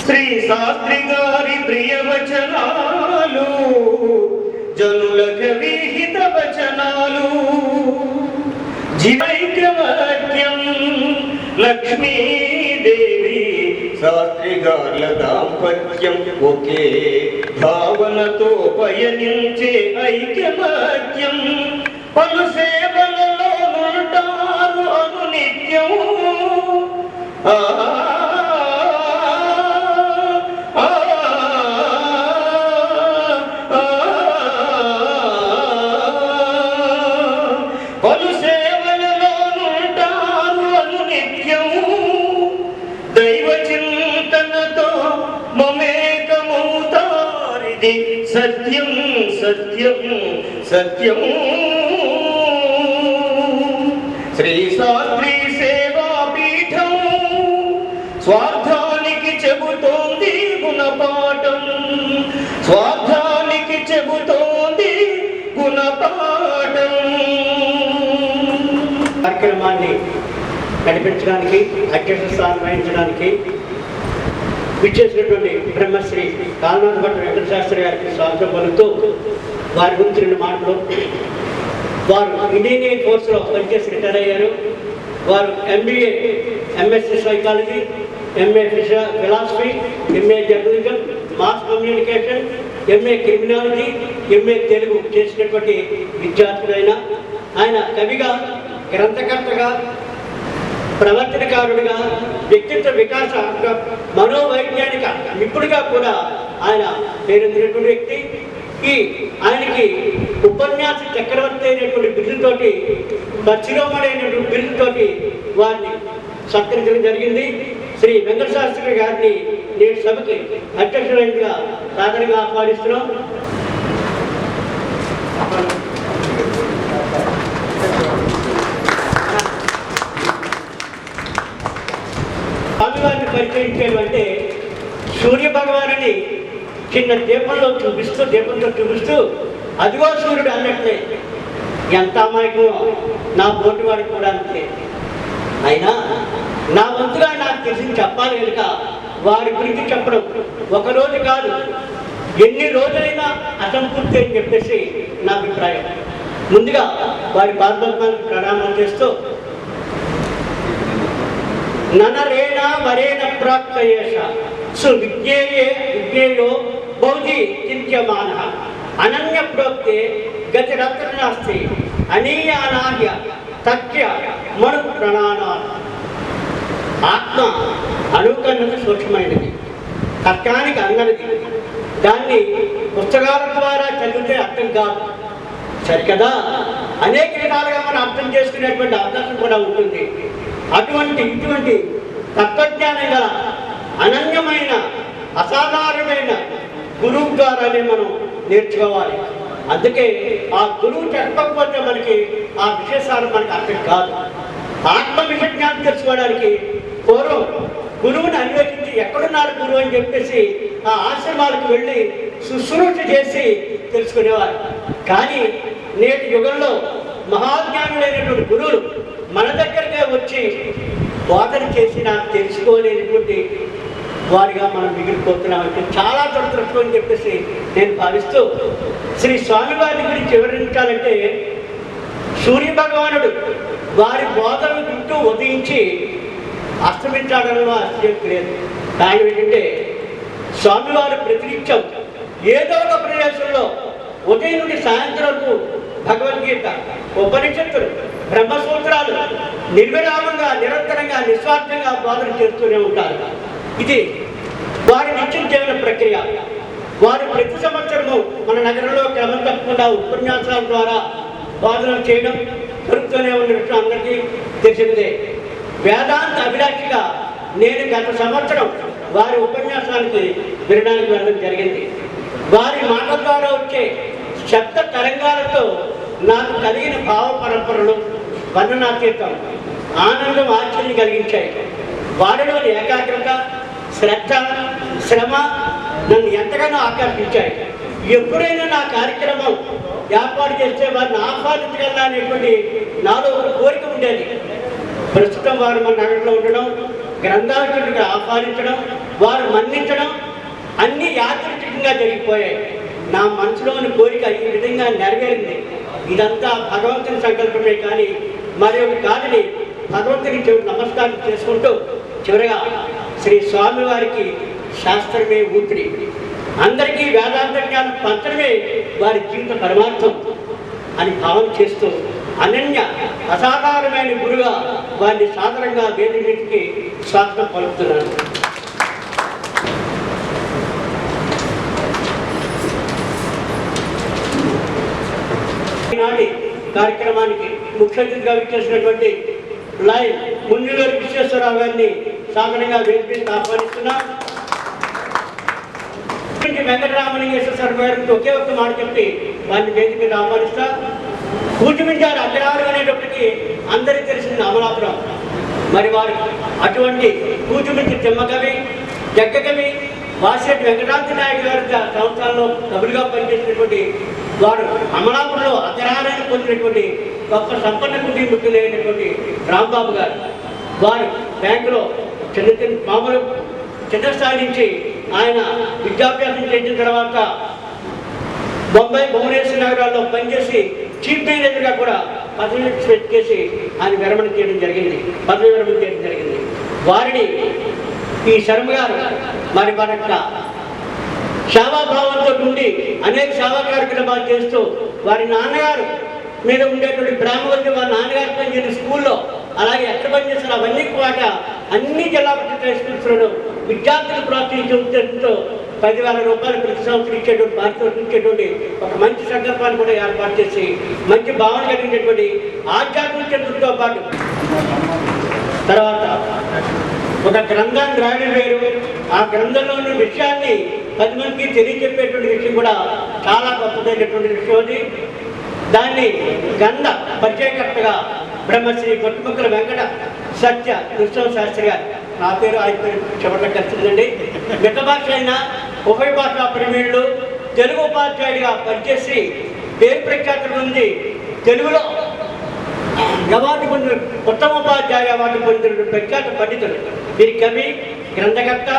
శ్రీ శాస్త్రి గారి ప్రియవచనాలు జనులకు విహిత వచనాలు జీవైక్యవాక్యం లక్ష్మీదేవి శాస్త్రి గార్ల దాంపత్యం ఒకే భావనతో పయనించే ఐక్యవాక్యం పలు సేవలలో ఉంటారు అనునిత్యం పలు సేవలలో ఉంటారు అనునిత్యం దైవ చింతనతో మమేకమవుతారిది సత్యం సత్యం సత్యం శ్రీ శాస్త్రి సేవా పీఠం స్వార్థానికి చెబుతోంది గుణపాఠం స్వార్థానికి చెబుతోంది గుణపాఠం. కార్యక్రమాన్ని నడిపించడానికి అధ్యక్ష స్థానం వహించడానికి విచ్చేసినటువంటి బ్రహ్మశ్రీ కాళనాథ భట్ట వెంకట శాస్త్రి గారికి స్వాగతం పలుకుతూ వారి గురించి 2 మాటలు. వారు ఇండియన్ ఎయిర్ ఫోర్స్లో పనిచేసి రిటైర్ అయ్యారు. వారు MBA MSc psychology, MA philosophy, MA journalism, mass communication, MA criminology, MA Telugu చేసినటువంటి విద్యార్థులైన ఆయన కవిగా, గ్రంథకర్తగా, ప్రవర్తనకారుడిగా, వ్యక్తిత్వ వికాస మనోవైజ్ఞానిక నిపుణుడిగా కూడా ఆయన పేరొందినటువంటి వ్యక్తి. ఆయనకి ఉపన్యాస చక్రవర్తి అయినటువంటి బిరుదుతోటి, శిరోమణి అయినటువంటి బిరుదుతోటి వారిని సత్కరించడం జరిగింది. శ్రీ వెంకట శాస్త్రి గారిని నేటి సభకి అధ్యక్షుడిగా సాదరంగా ఆహ్వానిస్తున్నాం. స్వామివారిని పరిచయించడం అంటే సూర్య భగవానుని చిన్న దీపంతో చూపిస్తూ అదిగో సూర్యుడు అన్నట్లే. ఎంత అమాయకమో నా బోటి వాడికి కూడా అంతే. అయినా నా వంతుగా నాకు తెలిసి చెప్పాలి కనుక వారి గురించి చెప్పడం ఒకరోజు కాదు, ఎన్ని రోజులైనా అసంపూర్తి అని చెప్పేసి నా అభిప్రాయం. ముందుగా వారి పాదపద్మాలకు ప్రణామం చేస్తూ ననరేణ వరేణ ప్రాప్తయేష విజ్ఞేయో బౌద్ధి చింత్యమాన అనన్య ప్రోక్తే గతిరత్న నాస్తి అనీయానాయ తథ్య మను ప్రణానా. ఆత్మ అణుకన్నది సూక్ష్మమైనది, తత్వానికి అందరిది. దాన్ని పుస్తకాల ద్వారా చదివితే అర్థం కాదు సరికదా. అనేక విధాలుగా మనం అర్థం చేసుకునేటువంటి అవకాశం కూడా ఉంటుంది. ఇటువంటి తత్వజ్ఞానం గల అనన్యమైన అసాధారణమైన గురువు ద్వారానే మనం నేర్చుకోవాలి. అందుకే ఆ గురువు చెప్పకపోతే మనకి ఆ విశేషాలు మనకి అర్థం కాదు. ఆత్మ విషజ్ఞానం తెలుసుకోవడానికి పూర్వం గురువుని అన్వేషించి ఎక్కడున్నారు గురువు అని చెప్పేసి ఆ ఆశ్రమాలకు వెళ్ళి శుశ్రూష చేసి తెలుసుకునేవారు. కానీ నేటి యుగంలో మహాజ్ఞానులైనటువంటి గురువులు మన దగ్గరకే వచ్చి బోధన చేసి నాకు తెలుసుకోలేనటువంటి వారిగా మనం మిగిలిపోతున్నామంటే చాలా దురదృష్టం అని చెప్పేసి నేను భావిస్తూ శ్రీ స్వామివారి గురించి వివరించాలంటే సూర్య భగవానుడు వారి బోధనలు చుట్టూ ఉదయించి అస్తమించడంలో ఆశ్చర్యం లేదు. కారణం ఏంటంటే స్వామివారు ప్రతినిత్యం ఏదో ఒక ప్రదేశంలో ఉదయం నుండి సాయంత్రం వరకు భగవద్గీత, ఉపనిషత్తులు, బ్రహ్మసూత్రాలు నిర్విరామంగా నిరంతరంగా నిస్వార్థంగా బోధన చేస్తూనే ఉంటారు. ఇది వారి నిత్య జీవన ప్రక్రియ. వారు ప్రతి సంవత్సరము మన నగరంలో క్రమం తప్పకుండా ఉపన్యాసాల ద్వారా బోధనలు చేయడం జరుగుతూనే ఉన్న విషయం అందరికీ తెలిసిందే. వేదాంత అభిలాషిగా నేను గత సంవత్సరం వారి ఉపన్యాసానికి వినడానికి వెళ్ళడం జరిగింది. వారి మాటల ద్వారా వచ్చే శబ్ద తరంగాలతో నాకు కలిగిన భావ పరంపరలు వర్ణనాతీతం, ఆనందం, ఆశ్చర్యం కలిగించాయి. వారిలోని ఏకాగ్రత, శ్రద్ధ, శ్రమ నన్ను ఎంతగానో ఆకర్షించాయి. ఎప్పుడైనా నా కార్యక్రమం ఏర్పాటు చేస్తే వారిని ఆహ్వానించగలనా అనేటువంటి నాలో ఒక కోరిక ఉండేది. ప్రస్తుతం వారు మన నగరంలో ఉండడం, గ్రంథాలకుడిగా ఆహ్వానించడం, వారు మన్నించడం అన్నీ యాదృచ్ఛికంగా జరిగిపోయాయి. నా మనసులోని కోరిక ఈ విధంగా నెరవేరింది. ఇదంతా భగవంతుని సంకల్పమే కానీ మరి ఒక కాదని భగవంతునికి నమస్కారం చేసుకుంటూ చివరగా శ్రీ స్వామివారికి శాస్త్రమే ఊపిరి, అందరికీ వేదాంత జ్ఞానం పంచడమే వారి జీవిత పరమార్థం అని భావన చేస్తూ అనన్య అసాధారణమైన గురుగా వారిని సాధారణంగా వేదికకి స్వాగతం పలుకుతున్నాను. ఈనాటి కార్యక్రమానికి ముఖ్య అతిథిగా విచ్చేసినటువంటి లైన్ మున్నివేరు విశ్వేశ్వరరావు గారిని సాధారణంగా వేదికకి ఆహ్వానిస్తున్నాం. వెంకటరామలింగేశ్వర శర్మ గారికి ఒకే ఒక్క మాట చెప్పి వారిని వేదిక మీద ఆహ్వానిస్తా. కూచుమించారు అగ్రహారం అనేటప్పటికీ అందరికీ తెలిసింది అమలాపురం. మరి వారు అటువంటి కూచుమించి తిమ్మకవి, జగ్గకవి, వాసిరెడ్డి వెంకటాద్రి నాయుడు గారి సంవత్సరాల్లో కవులుగా పనిచేసినటువంటి వారు అమలాపురంలో అగ్రహారాన్ని పొందినటువంటి గొప్ప సంపన్న కుటుంబీకులైనటువంటి రాంబాబు గారు. వారు బ్యాంకులో మామూలు చిన్న స్థాయి నుంచి ఆయన విద్యాభ్యాసం చేసిన తర్వాత బొంబాయి భువనేశ్వర్ నగరాల్లో పనిచేసి చీఫ్ మేనేజర్గా కూడా పదవి చేసి ఆయన పదవి విరమణ చేయడం జరిగింది. వారిని ఈ శర్మ గారు మరి మన సేవాభావంతో ఉండి అనేక సేవా కార్యక్రమాలు చేస్తూ వారి నాన్నగారు మీద ఉండేటువంటి ప్రేమ వల్ల వారి నాన్నగారు పనిచేసిన స్కూల్లో అలాగే ఎక్కడ పనిచేసిన అవన్నీ కూడా అన్ని జిల్లా పరిషత్ హై స్కూల్స్లో విద్యార్థులు ప్రోత్సహించే ఉద్దేశంతో 10,000 రూపాయలు ప్రతి సంవత్సరం ఇచ్చేటువంటి బాధ్యత ఇచ్చేటువంటి ఒక మంచి సంకల్పాన్ని కూడా ఏర్పాటు చేసి మంచి భావన కలిగినటువంటి ఆధ్యాత్మిక చరిత్రతో పాటు తర్వాత ఒక గ్రంథాన్ని రాయడం వేరు, ఆ గ్రంథంలో ఉన్న విషయాన్ని 10 మందికి తెలియజెప్పేటువంటి విషయం కూడా చాలా గొప్పదైనటువంటి విషయం అది. దాన్ని గ్రంథ పరిచయకర్తగా బ్రహ్మశ్రీ గొట్టుముక్కల వెంకట సత్య కృష్ణ శాస్త్రి గారు, నా పేరు ఆయన పేరు చివరిలో కలిసిందండి. మిత భాష అయిన ఉభయ భాషా ప్రవీణులు, తెలుగు ఉపాధ్యాయుడిగా పనిచేసి పేరు ప్రఖ్యాతులు ఉంది. తెలుగులో అవార్డు పొందిన ఉత్తమ ఉపాధ్యాయ అవార్డు పొందిన ప్రఖ్యాత పండితుడు. వీరి కవి, గ్రంథకర్త,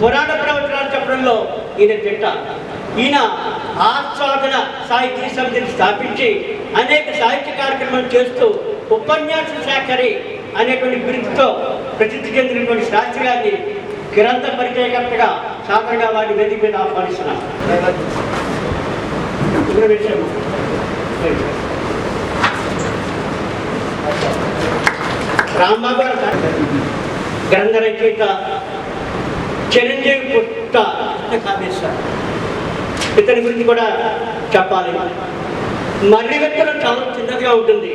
పురాణ ప్రవచనాలు చెప్పడంలో ఈయన తిట్ట. ఈయన ఆస్వాదన సాహితీ సమితిని స్థాపించి అనేక సాహిత్య కార్యక్రమాలు చేస్తూ ఉపన్యాస శాఖరి అనేటువంటి బిరుదుతో ప్రసిద్ధి చెందినటువంటి శాస్త్రి గారిని గ్రంథ పరిచయకర్తగా సాధారణంగా వారిని వేదిక మీద ఆహ్వానిస్తున్నాం. రాంబాబు గ్రంథ రచయిత చిరంజీవి పుట్ట కామేశ్వర, ఇతని గురించి కూడా చెప్పాలి. మర్రి వ్యక్తులు చాలా చిన్నదిగా ఉంటుంది,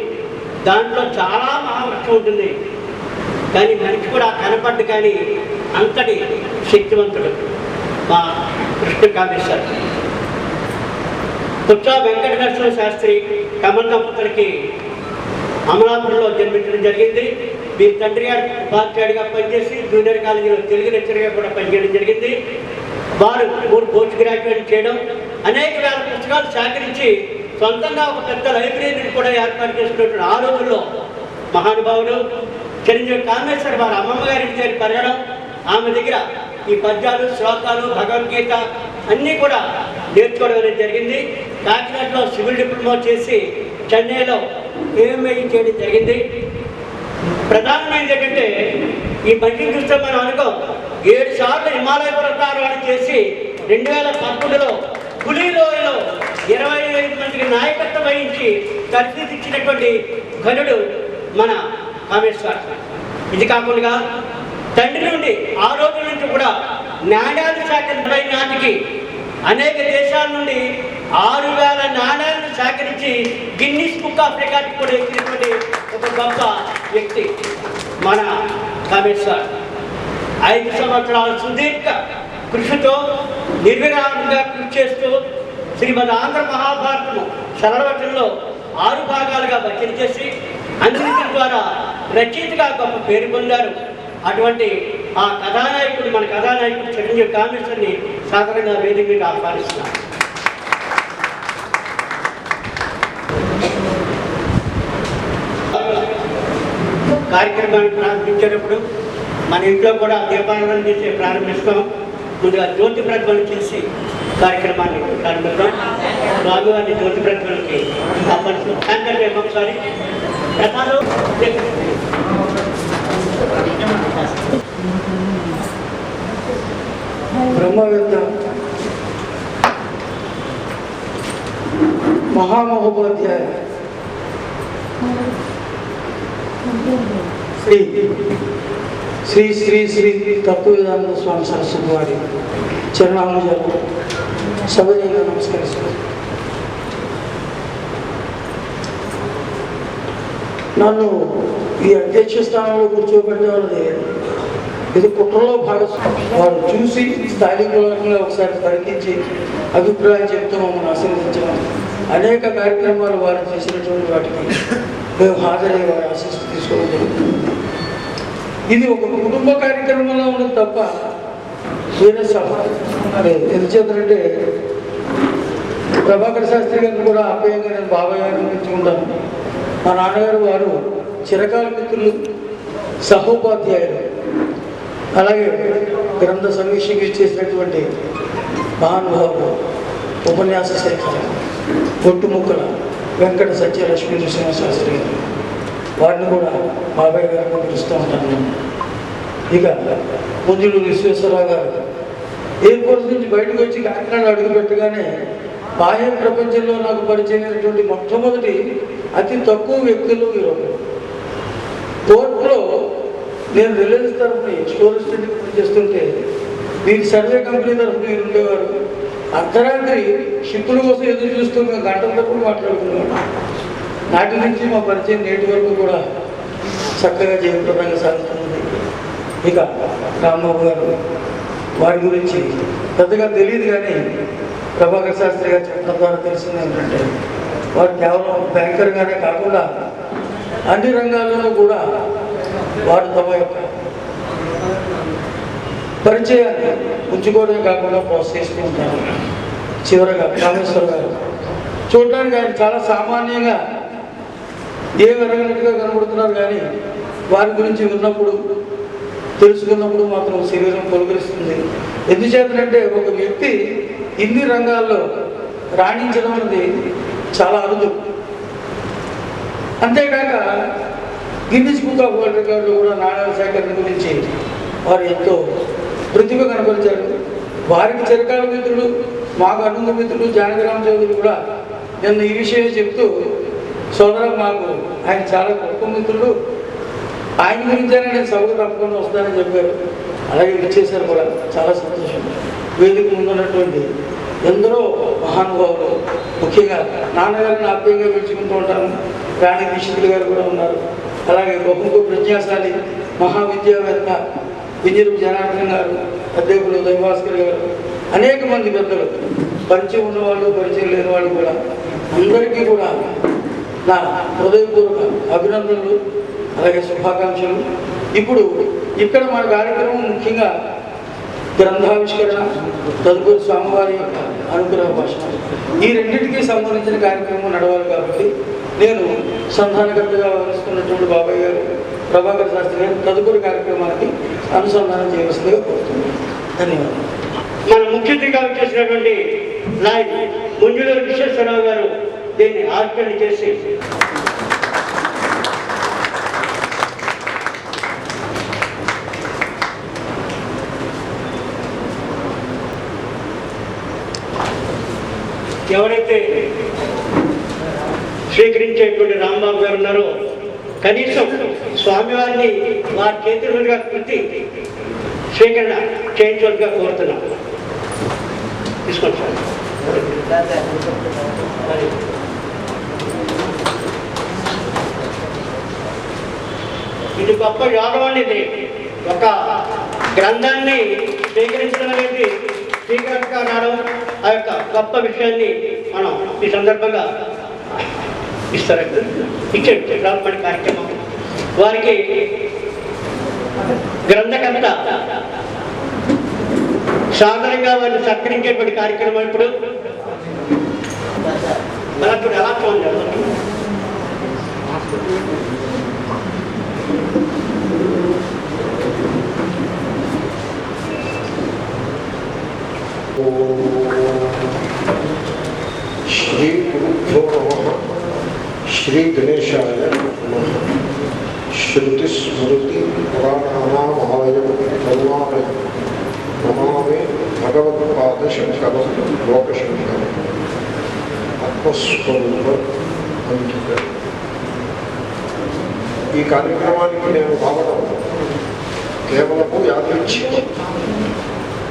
దాంట్లో చాలా మహావృక్షం ఉంటుంది, కానీ మనిషి కూడా కనపడ్డు కానీ అంతటి శక్తివంతుడు మా కృష్ణ కామేశ్వర. పుట్ట వెంకట నరసింహ శాస్త్రి కమల్ దంపతులకి అమలాపురంలో జన్మించడం జరిగింది. వీరి తండ్రి గారు ఉపాధ్యాయుడిగా పనిచేసి జూనియర్ కాలేజీలో తెలుగు లెక్చర్గా కూడా పనిచేయడం జరిగింది. వారు 3 పోస్ట్ గ్రాడ్యుయేట్ చేయడం, అనేక వేల పుస్తకాలు సేకరించి సొంతంగా ఒక పెద్ద లైబ్రరీని కూడా ఏర్పాటు చేసుకున్నటువంటి ఆ రోజుల్లో మహానుభావుడు చిరంజీవి కామేశ్వర వారి అమ్మమ్మ గారి దగ్గర పెరగడం, ఆమె దగ్గర ఈ పద్యాలు, శ్లోకాలు, భగవద్గీత అన్నీ కూడా నేర్చుకోవడం అనేది జరిగింది. కాకినాడలో సివిల్ డిప్లొమా చేసి చెన్నైలో ఏఎంఐ చేయడం జరిగింది. ప్రధానమైనది ఏంటంటే ఈ మధ్య చూస్తే మనం అనుకో 7 సార్లు హిమాలయ పర్వతారోహణ చేసి 2011లో పులిలోయలో 25 మందికి నాయకత్వం వహించి తర్ఫీదిచ్చినటువంటి ఘనుడు మన కామేశ్వర. ఇది కాకుండా తండ్రి నుండి ఆ రోజుల నుంచి కూడా నాణ్యాల శాఖ నాటికి అనేక దేశాల నుండి 6,000 నాణ్యాలను సేకరించి గిన్నిస్ బుక్ ఆఫ్ రికార్డ్ కూడా ఎక్కినటువంటి ఒక గొప్ప వ్యక్తి మన కామేశ్వర. 5 సంవత్సరాల సుదీర్ఘ కృషితో నిర్విరామంగా కృషి చేస్తూ శ్రీమద్ ఆంధ్ర మహాభారతము సరళవచనంలో 6 భాగాలుగా రచన చేసి అందించడం ద్వారా రచయితగా గొప్ప పేరు పొందారు. అటువంటి ఆ కథానాయకుడు మన కథానాయకుడు చిరంజీవి కామేశ్వరిని సాధారణంగా వేదిక మీద ఆహ్వానిస్తున్నారు. కార్యక్రమాన్ని ప్రారంభించేటప్పుడు మన ఇంట్లో కూడా దీపారాధన చేసి ప్రారంభిస్తాం. ముందుగా జ్యోతి ప్రజ్వలన చేసి కార్యక్రమాన్ని ప్రారంభిస్తాం. స్వామివారిని జ్యోతి ప్రజ్వలనకి ఆహ్వానిస్తాం. ఒకసారి ప్రసాదం బ్రహ్మవేత్త మహామహోపాధ్యాయ శ్రీ శ్రీ శ్రీ శ్రీ తత్వవేదానంద స్వామి సరస్వతి వారి చరణామజాలు సభజంగా నమస్కరిస్తున్నాను. నన్ను ఈ అధ్యక్ష స్థానంలో కూర్చోబెట్టేవాళ్ళది ఇది కుట్రలో భాగస్వామి. వారు చూసి స్థానికులంగా ఒకసారి పరికించి అభిప్రాయం చెప్తూ మమ్మల్ని ఆశీర్వదించడం, అనేక కార్యక్రమాలు వారు చేసినటువంటి వాటికి మేము హాజరై వారి ఆశీస్సు తీసుకోవడం జరుగుతుంది. ఇది ఒక కుటుంబ కార్యక్రమంలో ఉన్నది తప్ప వేరే సభ లేదు. ఎందుచేతంటే ప్రభాకర్ శాస్త్రి గారిని కూడా ఆప్యాయంగా నేను బాబాయ్ గారిని పెంచుకుంటాను. మా నాన్నగారు వారు చిరకాల మిత్రులు, సహోపాధ్యాయులు, అలాగే గ్రంథ సమీక్షకి చేసినటువంటి మహానుభావులు, ఉపన్యాస శేఖర పొట్టుముక్కల వెంకట సత్యలక్ష్మీ నృసింహశాస్త్రి గారు, వారిని కూడా బాబాయ్ గారిని పిలుస్తూ ఉంటాను. ఇక ముందులు విశ్వేశ్వరరావు గారు ఎయిర్పోర్ట్ నుంచి బయటకు వచ్చి కాకినాడ అడుగుపెట్టగానే బాహ్య ప్రపంచంలో నాకు పరిచయమైనటువంటి మొట్టమొదటి అతి తక్కువ వ్యక్తులు వీరు. పోర్ట్లో నేను రిలయన్స్ తరఫున ఎక్స్ప్లోరెస్టెంట్కి పనిచేస్తుంటే వీరి సర్వే కంపెనీ తరఫున వీరు ఉండేవారు. అర్ధరాత్రి షిప్పుల కోసం ఎదురు చూస్తూ మేము గంటల తరఫున మాట్లాడుకున్నాం. నాటి నుంచి మా పరిచయం నేటి వరకు కూడా చక్కగా జయప్రదంగా సాగుతుంది. ఇక రాంబాబు గారు, వారి గురించి పెద్దగా తెలియదు, కానీ ప్రభాకర్ శాస్త్రి గారు చెప్పడం ద్వారా తెలిసింది ఏంటంటే వారు కేవలం బ్యాంకర్గానే కాకుండా అన్ని రంగాల్లోనూ కూడా వారు తమ యొక్క పరిచయాన్ని ఉంచుకోవడమే కాకుండా ప్రోత్సహిస్తూ ఉంటారు. చివరగా కామేశ్వర గారు చూడడానికి ఆయన చాలా సామాన్యంగా ఏమి ఎరగనట్టుగా కనబడుతున్నారు, కానీ వారి గురించి విన్నప్పుడు తెలుసుకున్నప్పుడు మాత్రం శరీరం పొలుగురిస్తుంది. ఎందుచేతనంటే ఒక వ్యక్తి ఇన్ని రంగాల్లో రాణించడం అనేది చాలా అరుదు. అంతేకాక గిన్నిస్ బుక్ ఆఫ్ వరల్డ్ రికార్డులో కూడా నాణ్యాల సేకరణ గురించి వారు ఎంతో ప్రతిభ కనపరిచారు. వారికి చిరకాల మిత్రుడు, మాకు అనుంగ మిత్రుడు జానకిరామ చౌదరి కూడా నిన్న ఈ విషయం చెప్తూ, సోదర మాకు ఆయన చాలా గొప్ప మిత్రుడు, ఆయన గురించైనా నేను సభకు తప్పకుండా వస్తానని చెప్పారు. అలాగే ఇచ్చేశారు కూడా, చాలా సంతోషం. వేదిక ముందున్నటువంటి ఎందరో మహానుభావులు, ముఖ్యంగా నాన్నగారిని ఆప్యాయంగా పిలుచుకుంటూ ఉంటాను. రాణి దీక్షితులు గారు కూడా ఉన్నారు. అలాగే బహుముఖ ప్రజ్ఞాశాలి మహావిద్యావేత్త విజయరూప జనార్దన్ గారు, అధ్యక్షులు దైవాస్కర్ గారు, అనేక మంది పెద్దలు, పరిచయం ఉన్నవాళ్ళు, పరిచయం లేని వాళ్ళు కూడా, అందరికీ కూడా నా హృదయపూర్వక అభినందనలు, అలాగే శుభాకాంక్షలు. ఇప్పుడు ఇక్కడ మన కార్యక్రమం ముఖ్యంగా గ్రంథావిష్కరణ, తదుపరి స్వామివారి యొక్క అనుగ్రహ భాషణ, ఈ రెండింటికి సంబంధించిన కార్యక్రమం నడవాలి. కాబట్టి నేను సంధానకర్తగా వ్యవహరిస్తున్నటువంటి బాబాయ్ గారు, ప్రభాకర్ శాస్త్రి గారు తదుపరి కార్యక్రమానికి అనుసంధానం చేయవలసిందిగా కోరుతున్నాను. ధన్యవాదాలు. మన ముఖ్య అతిథిగా చేసినటువంటి నాయక్ ముంజులూరు విశ్వేశ్వరరావు గారు దీన్ని ఆవిష్కరణ చేసి ఎవరైతే స్వీకరించేటువంటి రాంబాబు గారు ఉన్నారో కనీసం స్వామివారిని వారి చేతుల మీదుగా కృతి స్వీకరణ చేయించవలసిగా కోరుతున్నాం. తీసుకోండి సార్. ఇది గొప్ప యోగం అనేది. ఒక గ్రంథాన్ని స్వీకరించడం అనేది స్వీకరణగా రావడం, ఆ యొక్క గొప్ప విషయాన్ని మనం ఈ సందర్భంగా ఇస్తారు. ఇచ్చే రామణి కార్యక్రమం వారికి గ్రంథకర్త సాధారణంగా వారిని సత్కరించేటువంటి కార్యక్రమం ఇప్పుడు ఎలా చూడండి. శ్రీ గురుభ్యో నమః. శ్రీ గణేశాయ నమః. శృతి స్మృతి పురాణానామాలయం కరుణాలయం నమామి భగవత్పాద శంకరం లోకశంకరం ఆత్మస్వరూప అంకిత. ఈ కార్యక్రమానికి నేను రావడం కేవలము యాదృచ్ఛికం.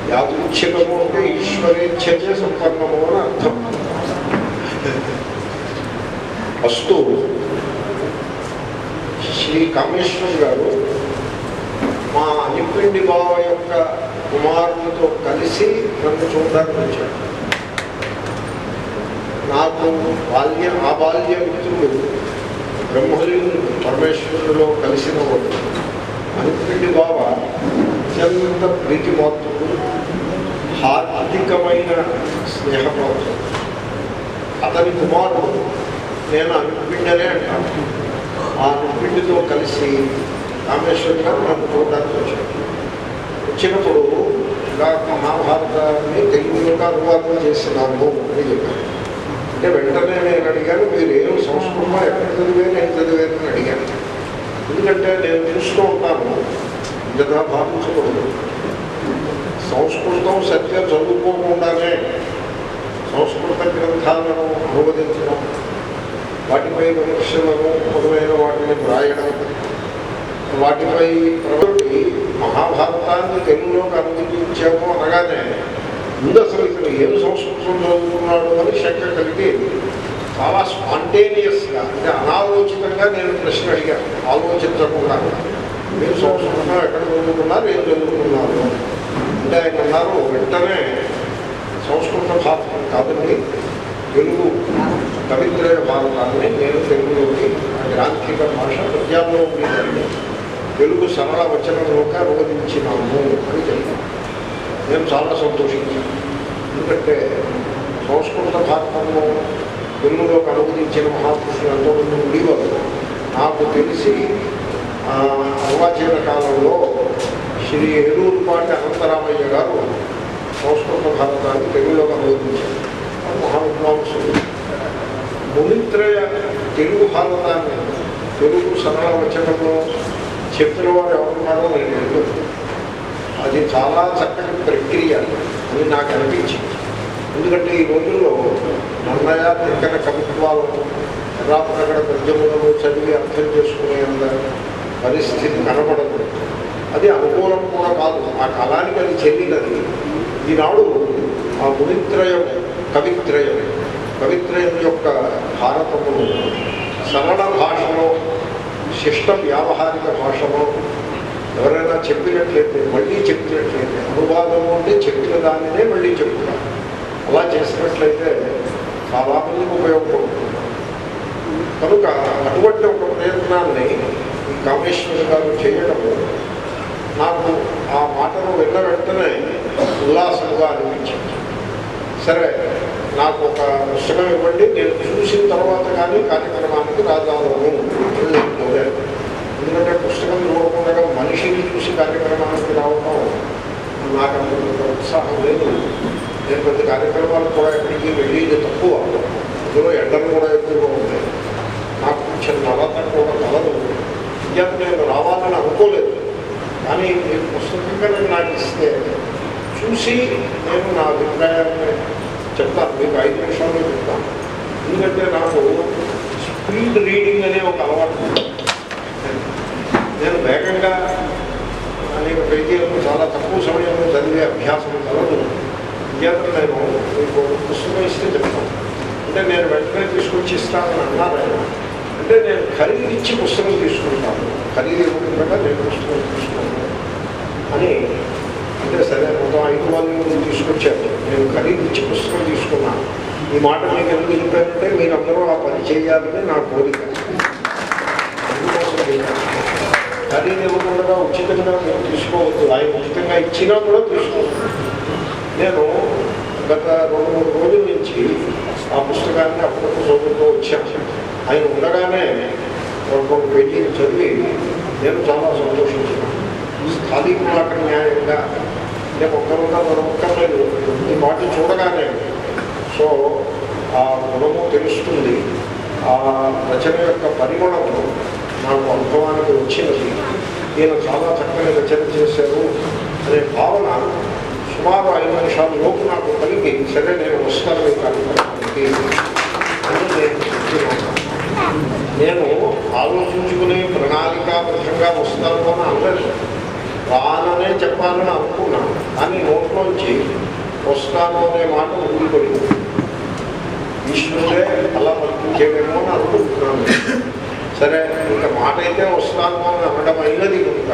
యాదృచ్ఛికము అంటే ఈశ్వరేచ్ఛచే సంపన్నము అని అర్థం. వస్తు శ్రీ కామేశ్వర్ గారు మా అనిపిండి బావ యొక్క కుమారులతో కలిసి నన్ను చూడడానికి వచ్చాడు. నాకు ఆ బాల్య మిత్రుడు బ్రహ్మలీను పరమేశ్వరుడిలో కలిసిన వాడు. అనిపిండి బావ అత్యంత ప్రీతిమోత్తుడు, హార్దికమైన స్నేహమవుతుంది. అతని కుమారుడు నేను అనిపిండనే అంటాను. ఆ అనిపిండితో కలిసి కామేశ్వర్ గారు నన్ను చూడడానికి వచ్చాడు. వచ్చినప్పుడు ఇలా మహాభారతాన్ని తెలుగులోకి అనువాదం చేసినాము అని చెప్పాను. అంటే వెంటనే నేను అడిగాను, మీరు ఏం సంస్కృతం ఎక్కడ చదివాను, ఏం చదివాను అని అడిగాను. ఎందుకంటే నేను చూస్తూ ఉంటాను, ఇలా భావించకూడదు. సంస్కృతం సరిగ్గా చదువుకోకుండానే సంస్కృత గ్రంథాలను అనువదించడం, వాటిపై విమర్శలను మొదలైన వాటిని వ్రాయడం, వాటిపై ప్రవృత్తి మహాభారతాన్ని తెలుగులోకి అనువదించాము అనగానే ముందు అసలు ఇక్కడ ఏం సంస్కృతం చదువుతున్నాడు అని శంక కలిగి చాలా స్పాంటేనియస్గా, అంటే అనాలోచితంగా నేను ప్రశ్న అడిగాను, ఆలోచించకుండా. మీరు సంస్కృతం ఎక్కడ చదువుకున్నారు, ఏం చదువుకున్నారు అంటే ఆయన అన్నారు, వెంటనే సంస్కృత భారతం కాదండి, తెలుగు కవిత్రయ భారతాన్ని నేను తెలుగులోకి గ్రాంథిక భాష పద్యాల్లో ఉండేదాన్ని తెలుగు సరళ వచనంలోకి అనువదించినాము అని చెప్పాను. నేను చాలా సంతోషించాను. ఎందుకంటే సంస్కృత భారతంలో తెలుగులోకి అనువదించిన మహాపురుషులు ఎంతోమంది ఉండేవారు. నాకు తెలిసి అర్వాచీన కాలంలో శ్రీ ఏలూరుపాటి అనంతరామయ్య గారు సంస్కృత భారతాన్ని తెలుగులోకి అనువదించారు. మహావిద్వాంసులు. మునిత్రయ తెలుగు భారతాన్ని తెలుగు సరళ వచనంలో చెప్పిన వారు ఎవరున్నారో నేను తెలియదు. అది చాలా చక్కటి ప్రక్రియ అని నాకు అనిపించింది. ఎందుకంటే ఈ రోజుల్లో నన్నయ తిక్కన కవిత్వాలను ఎర్రాపనగడ పద్యములను చదివి అర్థం చేసుకునేంత పరిస్థితి కనపడదు. అది అనుకూలం కూడా కాదు, ఆ కాలానికి అది చెందినది. ఈనాడు ఆ మునిత్రయం కవిత్రయం యొక్క భారతమును సరళ భాషలో, శిష్ట వ్యావహారిక భాషలో ఎవరైనా చెప్పినట్లయితే మళ్ళీ చెప్పినట్లయితే, అనువాదము అంటే చెప్పిన దానినే మళ్ళీ చెప్తున్నారు. అలా చేసినట్లయితే చాలామందికి ఉపయోగపడుతుంది. కనుక అటువంటి ఒక ప్రయత్నాన్ని ఈ కామేశ్వర్ గారు చేయడము నాకు ఆ మాటను విన్న వెంటనే ఉల్లాసంగా అనిపించింది. సరే, నాకు ఒక పుస్తకం ఇవ్వండి, నేను చూసిన తర్వాత కానీ కార్యక్రమానికి రాజాలను కోరాను. ఎందుకంటే పుస్తకం చూడకుండా మనిషిని చూసి కార్యక్రమానికి రావడం నాకు అంత ఉత్సాహం లేదు. నేను పెద్ద కార్యక్రమాలు కూడా ఎక్కడికి వెళ్ళేది తక్కువ. ఇందులో ఎండలు కూడా ఎక్కువగా ఉంటాయి. నాకు కొంచెం నవత కూడా కలదు. ఇయ్యాక నేను రావాలని అనుకోలేదు. కానీ మీరు పుస్తకంగా నాకు ఇస్తే చూసి నేను నా అభిప్రాయాన్ని చెప్తాను. మీకు 5 నిమిషాల్లో చెప్తాను. ఎందుకంటే నాకు స్పీడ్ రీడింగ్ అనే ఒక అలవాటు. నేను వేగంగా అనేక పేజీలను చాలా తక్కువ సమయంలో చదివే అభ్యాసం కలదు. విద్యార్థులు నేను మీకు పుస్తకం ఇస్తే చెప్తాను. అంటే నేను వెంటనే తీసుకొచ్చి ఇస్తానని అన్నారు ఆయన. అంటే నేను ఖరీదిచ్చి పుస్తకం తీసుకుంటాను, ఖరీదు ఇవ్వకుండా నేను పుస్తకం తీసుకుంటాను అని. అంటే సరే, మొత్తం 5 వాల్యూలు తీసుకొచ్చాను. నేను ఖరీదిచ్చి పుస్తకం తీసుకున్నాను. ఈ మాట మీకు ఎందుకు చెప్పారంటే మీరందరూ ఆ పని చేయాలని నా కోరిక. ఖరీదు ఇవ్వకుండా ఉచితంగా మీరు తీసుకోవద్దు. ఆయన ఉచితంగా ఇచ్చినా కూడా తీసుకోవద్దు. నేను గత 2-3 రోజుల నుంచి ఆ పుస్తకాన్ని అప్పుడప్పుడు చదువుతూ వచ్చాను. ఆయన ఉండగానే 2 పేజీలు చదివి నేను చాలా సంతోషించాను. స్థానికులకు న్యాయంగా నేను ఒక్కరుగా మరొక్కర్లేదు. ఈ వాటిని చూడగానే సో ఆ గుణము తెలుస్తుంది. ఆ రచన యొక్క పరిమళము నాకు అనుభవానికి వచ్చినది. ఈయన చాలా చక్కగా రచన చేశారు అనే భావన సుమారు 5 నిమిషాల లోపు నాకు కలిగి, సరే నేను వస్తాను ఈ కార్యక్రమానికి అని నేను చెప్తున్నాను. నేను ఆలోచించుకుని ప్రణాళికాబద్ధంగా వస్తాను అని అనలేదు. రాననే చెప్పాలని అనుకున్నాను, కానీ నోట్లోంచి వస్తాను అనే మాట ఊడిపడింది. ఈశ్వరుడే అలా పంపించేమేమో అని అనుకుంటున్నాను. సరే, ఇంకా మాట అయితే వస్తాను అని అనడం అయినది కనుక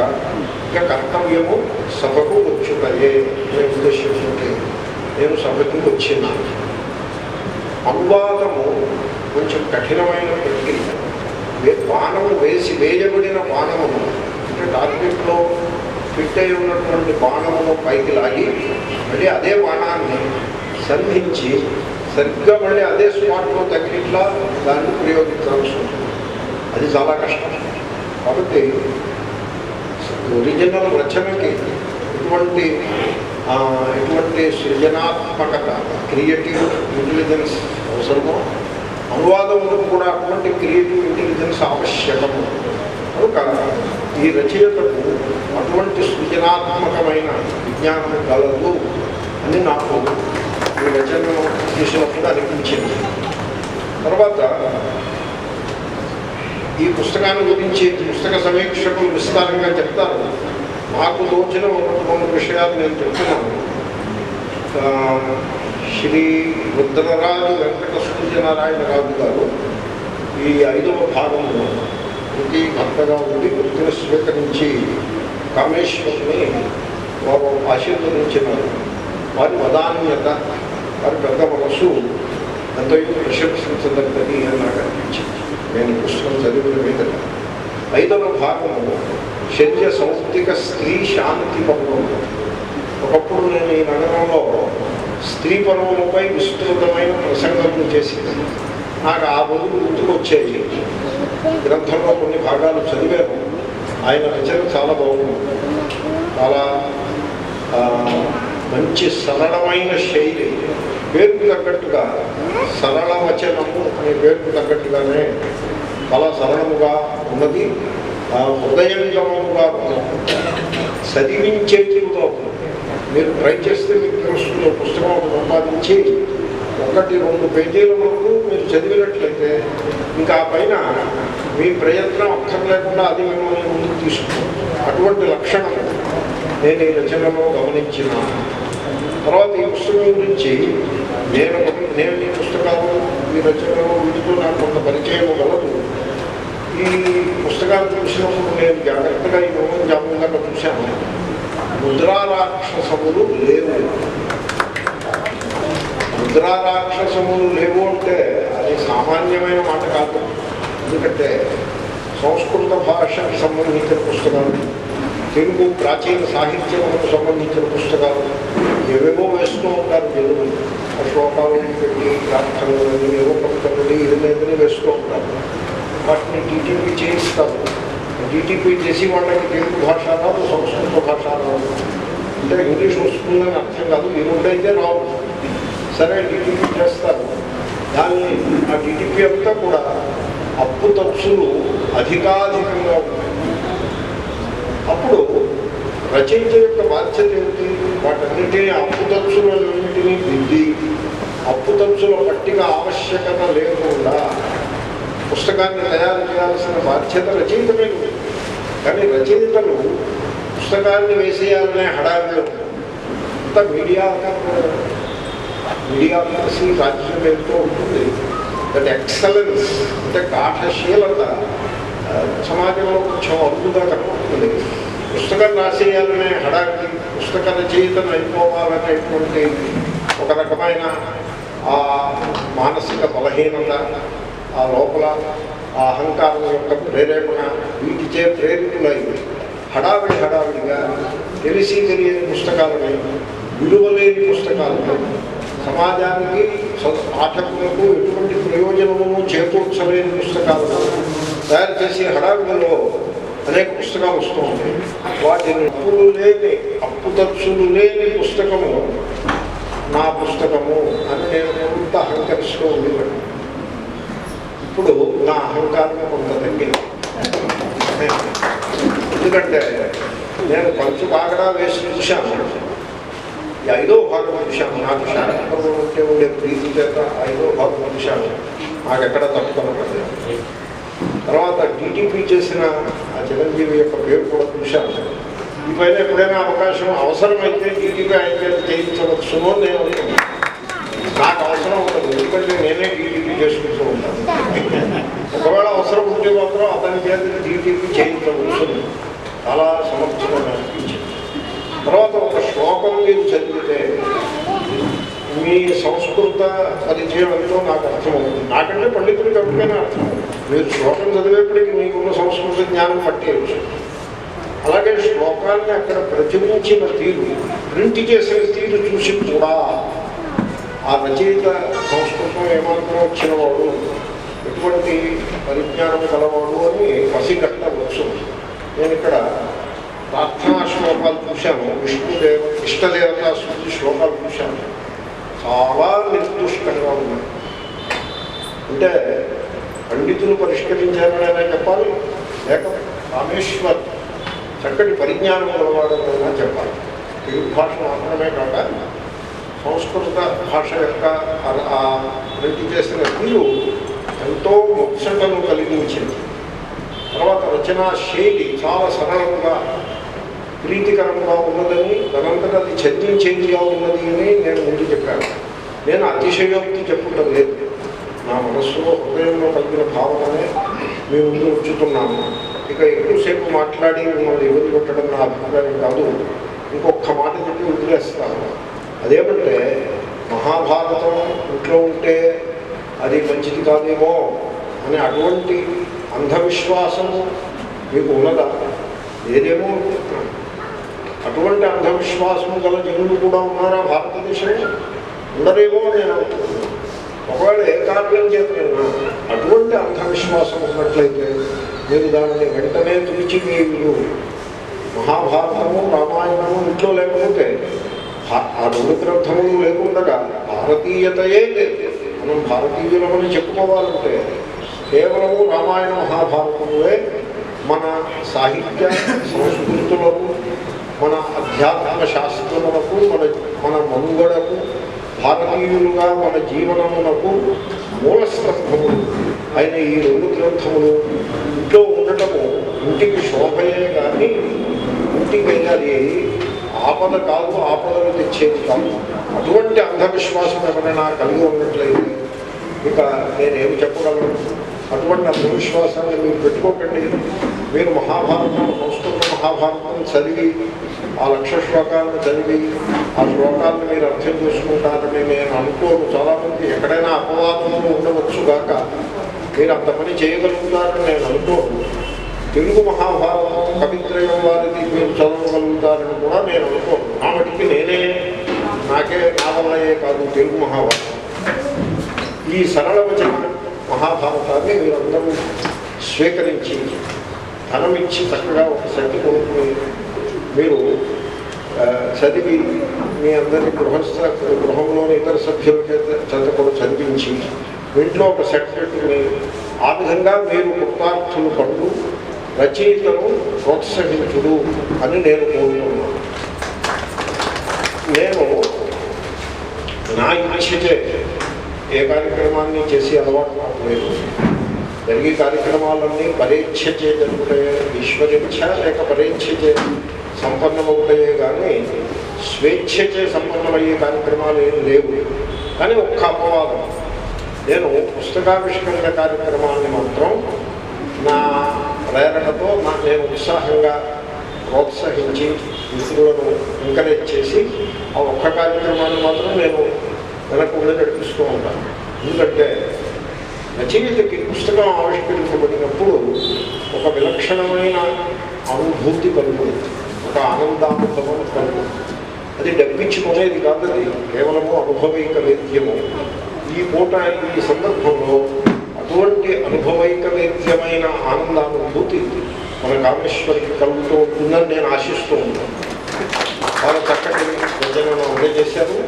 ఇక కర్తవ్యము సభకు వచ్చుటయే అనే ఉద్దేశంతో నేను సభకి వచ్చినాను. అనువాదము కొంచెం కఠినమైన ప్రక్రియ. బాణము వేయబడిన బాణమును, అంటే టార్గెట్లో ఫిట్ అయి ఉన్నటువంటి బాణమును పైకి లాగి మళ్ళీ అదే బాణాన్ని సంధించి సరిగ్గా మళ్ళీ అదే స్పాట్లో తగిలిట్లా దాన్ని ప్రయోగించాల్సి ఉంటుంది. అది చాలా కష్టం. కాబట్టి ఒరిజినల్ రచనకి ఎటువంటి సృజనాత్మకత, క్రియేటివ్ ఇంటెలిజెన్స్ అవసరమో, అనువాదంలో కూడా అటువంటి క్రియేటివ్ ఇంటెలిజెన్స్ ఆవశ్యకము. కనుక ఈ రచయితకు అటువంటి సృజనాత్మకమైన విజ్ఞానం కలదు అని నాకు ఈ రచనను చూసినప్పుడు అనిపించింది. తర్వాత ఈ పుస్తకాన్ని గురించి పుస్తక సమీక్షకులు విస్తారంగా చెప్తారు. నాకు తోచిన కొన్ని విషయాలు నేను చెప్తున్నాను. శ్రీ రుద్రరాజు వెంకట సూర్యనారాయణరాజు గారు ఈ 5వ భాగంలో వృత్తి భర్తగా ఉండి వృత్తిని స్వీకరించి కామేశ్వరుని వారు ఆశీర్వదించినారు. వారి వదాన్యత, వారి పెద్ద మనసు ఎంతో ప్రశంసించదగ్గది అని నాకు అనిపించింది నేను పుస్తకం చదివిన మీద. 5వ భాగము శల్య సౌప్తిక స్త్రీ శాంతి పర్వము. ఒకప్పుడు నేను ఈ నగరంలో స్త్రీ పర్వముపై విస్తృతమైన ప్రసంగములు చేసింది. నాకు ఆ బదులు గుర్తుకొచ్చేది. గ్రంథంలో కొన్ని భాగాలు చదివాను. ఆయన రచన చాలా బాగుంది. చాలా మంచి సరళమైన శైలి, పేరుకు తగ్గట్టుగా సరళ వచనము అనే పేరుకు తగ్గట్టుగానే చాలా సరళముగా ఉన్నది. హృదయంగముగా చదివించేటిగా ఉన్నది. మీరు ట్రై చేస్తే మీకు తెలుస్తుంది. పుస్తకం సంపాదించి 1-2 పేజీల వరకు మీరు చదివినట్లయితే ఇంకా ఆ పైన మీ ప్రయత్నం అక్కర్లేకుండా అది మిమ్మల్ని ముందుకు తీసుకుంటుంది. అటువంటి లక్షణం నేను ఈ రచనలో గమనించినాను. తర్వాత ఈ పుస్తకం గురించి నేను ఈ పుస్తకాలు, ఈ రచనలు వీటితో నాకు కొంత పరిచయం కలదు. ఈ పుస్తకాలు చూసినప్పుడు నేను జాగ్రత్తగా ఈ నోమం జాగ్రత్తగా చూశాను. ముద్రారాక్షసములు లేవు. ముద్రారాక్షసములు లేవు అంటే అది సామాన్యమైన మాట కాదు. ఎందుకంటే సంస్కృత భాషకు సంబంధించిన పుస్తకాలు, తెలుగు ప్రాచీన సాహిత్యములకు సంబంధించిన పుస్తకాలు ఏవేవో వేస్తూ ఉంటారు. తెలుగు శ్లోకాలు పెట్టి ప్రార్థనలు ఏవో కవితలు ఇదని వేస్తూ ఉంటారు. వాటిని టీటీపీ చేయిస్తారు. టీటీపీ చేసి వాళ్ళకి తెలుగు భాష రాదు, సంస్కృత భాష రాదు. అంటే ఇంగ్లీష్ వస్తుందని అర్థం కాదు. ఈ రెండైతే రావు. సరే, టీటీపీ చేస్తారు. దాన్ని ఆ టీటీపీ అంతా కూడా అప్పు తప్పులు అధికాధికంగా ఉంటాయి. అప్పుడు రచయిత యొక్క బాధ్యత ఏమిటి? వాటన్నింటినీ అప్పు తప్పులన్నింటినీ దిద్ది అప్పు తప్పుల పట్టిక ఆవశ్యకత లేకుండా పుస్తకాన్ని తయారు చేయాల్సిన బాధ్యత రచయిత మీద ఉంది. కానీ రచయితలు పుస్తకాన్ని వేసేయాలనే హడావిలో అంత మీడియా కలిసి రాజ్యం ఎంతో ఉంటుంది. దట్ ఎక్సలెన్స్ అంటే గాఢశీలత సమాజంలో కొంచెం అరుదుగా కనపడుతుంది. పుస్తకం రాసేయాలనే హడావిడి, పుస్తక రచయితను అయిపోవాలనేటువంటి ఒక రకమైన ఆ మానసిక బలహీనత, ఆ లోపల ఆ అహంకారం యొక్క ప్రేరేపణ, వీటిచే ప్రేరితులై హడావిడిగా తెలిసి తెలియని పుస్తకాలని, విలువలేని పుస్తకాలను, సమాజానికి పాఠకులకు ఎటువంటి ప్రయోజనము చేకూర్చలేని పుస్తకాలను తయారు చేసే హడావిడిలో అనేక పుస్తకాలు వస్తూ ఉంటాయి. వాటిని అప్పు తప్పులు లేని పుస్తకము నా పుస్తకము అని నేను కొంత అహంకరిస్తూ ఉండేవాడు. ఇప్పుడు నా అహంకారం కొంత తగ్గింది. ఎందుకంటే నేను పంచు బాగా వేసి చూశాను, ఈ 5వ భాగం చూశాను. నాకు శాస్త్రంలో ఉండే ప్రీతి చేత 5వ భాగం చూశాను, నాకు ఎక్కడ తప్పు కనపడలేదు. తర్వాత DTP చేసిన ఆ చిరంజీవి యొక్క పేరు కూడా చూశాను. ఈ పైన ఎప్పుడైనా అవకాశం అవసరమైతే DTP ఆయన చేయించవచ్చును అని నేను అనుకున్నాను. నాకు అవసరం ఉండదు, ఎందుకంటే నేనే DTP చేసుకుంటూ ఉంటాను. ఒకవేళ అవసరం ఉంటే మాత్రం అతని చేత DTP చేయించవచ్చు, చాలా సమర్థంగా అనిపించింది. తర్వాత ఒక శ్లోకం మీరు చదివితే మీ సంస్కృత పరిచయం ఎంతో నాకు అర్థమవుతుంది. నాకంటే పండితుడికి ఎవరికైనా అర్థం. మీరు శ్లోకం చదివేప్పటికీ మీకున్న సంస్కృత జ్ఞానం పట్టేయచ్చు. అలాగే శ్లోకాన్ని అక్కడ ప్రచురించిన తీరు, ప్రింట్ చేసిన తీరు చూసి కూడా ఆ రచయిత సంస్కృతం ఏమాత్రం వచ్చిన వాడు, ఎటువంటి పరిజ్ఞానం కలవాడు అని పసిగట్టవచ్చు. నేను ఇక్కడ ప్రార్థనా శ్లోకాలు చూశాను, విష్ణుదేవ ఇష్టదేవతా స్తుతి శ్లోకాలు చూశాను. చాలా నిర్దుష్టంగా ఉన్నాయి. అంటే పండితులు పరిష్కరించారనైనా చెప్పాలి, లేక రామేశ్వర్ చక్కటి పరిజ్ఞానం కలవాడనైనా చెప్పాలి. తెలుగు భాష మాత్రమే కాక సంస్కృత భాష యొక్క ప్రింట్ చేసిన తీరు ఎంతో ముచ్చటను కలిగించింది. తర్వాత రచనా శైలి చాలా సరళంగా ప్రీతికరంగా ఉన్నదని, దానంతటా అది చర్చించేదిగా ఉన్నది అని నేను ముందు చెప్పాను. నేను అతిశయోక్తి చెప్పుటం లేదు, నా మనస్సులో హృదయంలో కలిగిన భావననే మీ ముందు ఉంచుతున్నాను. ఇక ఎక్కువసేపు మాట్లాడి మిమ్మల్ని ఇబ్బంది పెట్టడం నా అభిప్రాయం కాదు. ఇంకొక మాట చెప్పి వదిలేస్తాను. అదేమంటే మహాభారతం ఇంట్లో ఉంటే అది మంచిది కాదేమో అని అటువంటి అంధవిశ్వాసము మీకు ఉన్నదా? ఏదేమో అనుకుంటున్నాను. అటువంటి అంధవిశ్వాసము గల జనులు కూడా ఉన్నారా భారతదేశంలో? ఉండరేమో నేను అనుకుంటున్నాను. ఒకవేళ ఏ కారణం చేతనైనా అటువంటి అంధవిశ్వాసం ఉన్నట్లయితే మీరు దానిని వెంటనే తుడిచి మీరు మహాభారతము రామాయణము ఇంట్లో లేకపోతే ఆ 2 గ్రంథములు లేకుండా భారతీయతయే లేదు. మనం భారతీయులమని చెప్పుకోవాలంటే కేవలము రామాయణ మహాభారతములే మన సాహిత్య సంస్కృతులకు, మన అధ్యాత్మ శాస్త్రములకు, మన మనుగడకు, భారతీయులుగా మన జీవనమునకు మూలస్తంభములు అయిన ఈ 2 గ్రంథములు ఇంట్లో ఉండటము ఇంటికి శోభయే కానీ ఇంటికి అది ఆపద కాదు, ఆపదలు తెచ్చేది కాదు. అటువంటి అంధవిశ్వాసం ఎవరైనా కలిగి ఉన్నట్లయితే ఇక నేనేమి చెప్పగలను? అటువంటి అంధవిశ్వాసాన్ని మీరు పెట్టుకోకండి. మీరు మహాభారతం, సంస్కృత మహాభారతం చదివి ఆ 1,00,000 శ్లోకాలను చదివి ఆ శ్లోకాలను మీరు అర్థం చేసుకుంటారని నేను అనుకోను. చాలామంది ఎక్కడైనా అపవాదములు ఉండవచ్చు కాక మీరు అంత పని చేయగలుగుతారని నేను అనుకోను. తెలుగు మహాభారతం కవిత్రయం వారికి మీరు చదవగలుగుతారని కూడా నేను అనుకోను. నా మటుకి నాకే నా వల్లయే కాదు తెలుగు మహాభారతం. ఈ సరళవచన మహాభారతాన్ని మీరందరూ స్వీకరించి ధనమిచ్చి చక్కగా ఒక సంఖ్య కొనుక్కుని మీరు చదివి మీ అందరి గృహంలోని ఇతర సభ్యుల చేత కూడా చదివించి ఇంట్లో ఒక సెట్ పెట్టుకుని ఆ విధంగా మీరు కృతార్థులు పడు రచయితను ప్రోత్సహించుడు అని నేను కోరుతున్నాను. నేను నా ఇచ్చే ఏ కార్యక్రమాన్ని చేసి అలవాటు నాకు లేదు. జరిగే కార్యక్రమాలన్నీ పరేచ్ఛచే జరుగుతాయే, ఈశ్వరేచ్ఛ లేక పరేచ్ఛచే సంపన్నమవుతాయే కానీ స్వేచ్ఛచే సంపన్నమయ్యే కార్యక్రమాలు ఏం లేవు. కానీ ఒక్క అపవాదం, నేను పుస్తకావిష్కరణ కార్యక్రమాన్ని మాత్రం నా ప్రేరణతో నేను ఉత్సాహంగా ప్రోత్సహించి మిత్రులను ఎంకరేజ్ చేసి ఆ ఒక్క కార్యక్రమాన్ని మాత్రం నేను వెనకుండా నడిపిస్తూ ఉంటాను. ఎందుకంటే రచయితకి పుస్తకం ఆవిష్కరించబడినప్పుడు ఒక విలక్షణమైన అనుభూతి కలుగుతుంది, ఒక ఆనందానుభవం కలుగుతుంది. అది డబ్బించుకునేది కాదు, అది కేవలము అనుభవైక వేద్యము. ఈ పూట ఈ సందర్భంలో అటువంటి అనుభవైక వేద్యమైన ఆనందానుభూతి మన కామేశ్వరికి కలుగుతూ ఉంటుందని నేను ఆశిస్తూ ఉంటాను. చాలా చక్కటి రచనను అందజేశారు.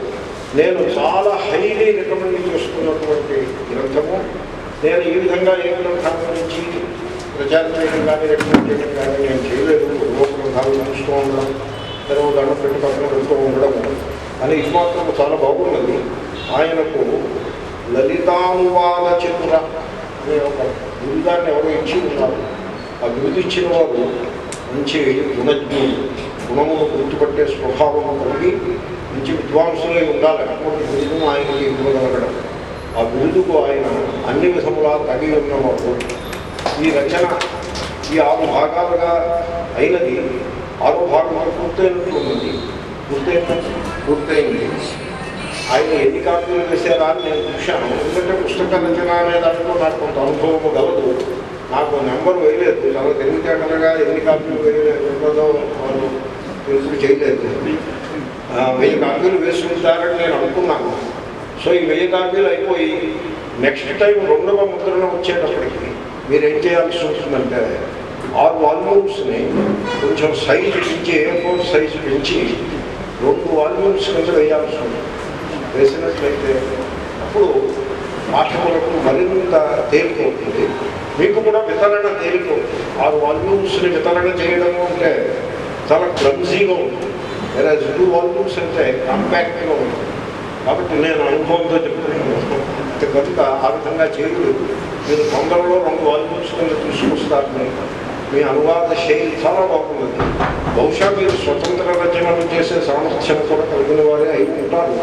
నేను చాలా హైలీ రికమెండ్ చేస్తున్నటువంటి గ్రంథము. నేను ఈ విధంగా ఏ గ్రంథాల నుంచి ప్రచారం చేయడం కానీ రికమెండ్ చేయడం కానీ నేను చేయలేదు. పూర్వ గ్రంథాలు చూస్తూ ఉండడం, తెరవ దండం పెట్టి పక్కన పెడుతూ ఉండడం అని ఇది మాత్రం చాలా బాగున్నది. ఆయనకు లలితానువాద చతుర అనే ఒక బిరుదాన్ని ఎవరో ఇచ్చి ఉన్నారు. ఆ బిరుదు ఇచ్చిన వారు మంచి గుణజ్ఞులు, గుణమును గుర్తుపట్టే స్వభావము కలిగి మంచి విద్వాంసులై ఉండాలి. అటువంటి బిరుదును ఆయనకి ఇవ్వగలగడం, ఆ బిరుదుకు ఆయన అన్ని విధములా తగి ఉన్నవారు. ఈ రచన ఈ 6 భాగాలుగా అయినది. 6వ భాగం పూర్తయినట్లున్నది. పూర్తయింది. ఆయన ఎన్ని కాపీలు వేసారా అని నేను చూశాను. ఎందుకంటే పుస్తక రచన అనే దాంట్లో నాకు కొంత అనుభవము గలదు. నాకు నెంబర్ వేయలేదు. చాలా తెలివితేటలుగా ఎన్ని కాపీలు వేయలేదో వాళ్ళు తెలుసు చేయలేదు. 1000 కాపీలు వేసుకుంటారని నేను అనుకున్నాను. సో ఈ 1000 కాపీలు అయిపోయి నెక్స్ట్ టైం 2వ ముద్రణ వచ్చేటప్పటికి మీరేం చేయాల్సి ఉంటుందంటే 6 వాల్యూమ్స్ని కొంచెం సైజు పెంచి A4 సైజు పెంచి 2 వాల్యూమ్స్ కింద వేయాల్సి ఉంటుంది. వేసినట్లయితే అప్పుడు పాఠకులకు మరింత తేలికవుతుంది. మీకు కూడా వితరణ తేలికవుతుంది. 6 వాల్యూమ్స్ని వితరణ చేయడం అంటే చాలా క్లమ్జీగా ఉంటుంది. వేరే 2 వాల్యూమ్స్ అంటే కాంపాక్ట్గా ఉంటుంది. కాబట్టి నేను అనుభవంతో చెప్తున్నాను కనుక ఆ విధంగా చేయలేదు. మీరు తొందరలో 2 వాల్యూమ్స్ కింద తీసుకొస్తారని మీ అనువాద శైలి చాలా బాగున్నది. బహుశా మీరు స్వతంత్ర రచనలు చేసే సామర్థ్యం కూడా కలిగిన వారే అయి ఉంటారు.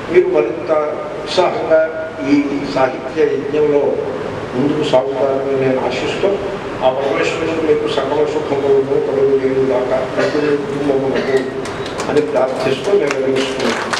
మీరు మరింత ఉత్సాహంగా ఈ సాహిత్య యజ్ఞంలో ముందుకు సాగుతారని నేను ఆశిస్తూ ఆ పరమేశ్వరుడు మీకు సకల సుఖములను కలుగు లేని దాకా కుటుంబములకు అని ప్రార్థిస్తూ నేను నిర్వహిస్తున్నాను.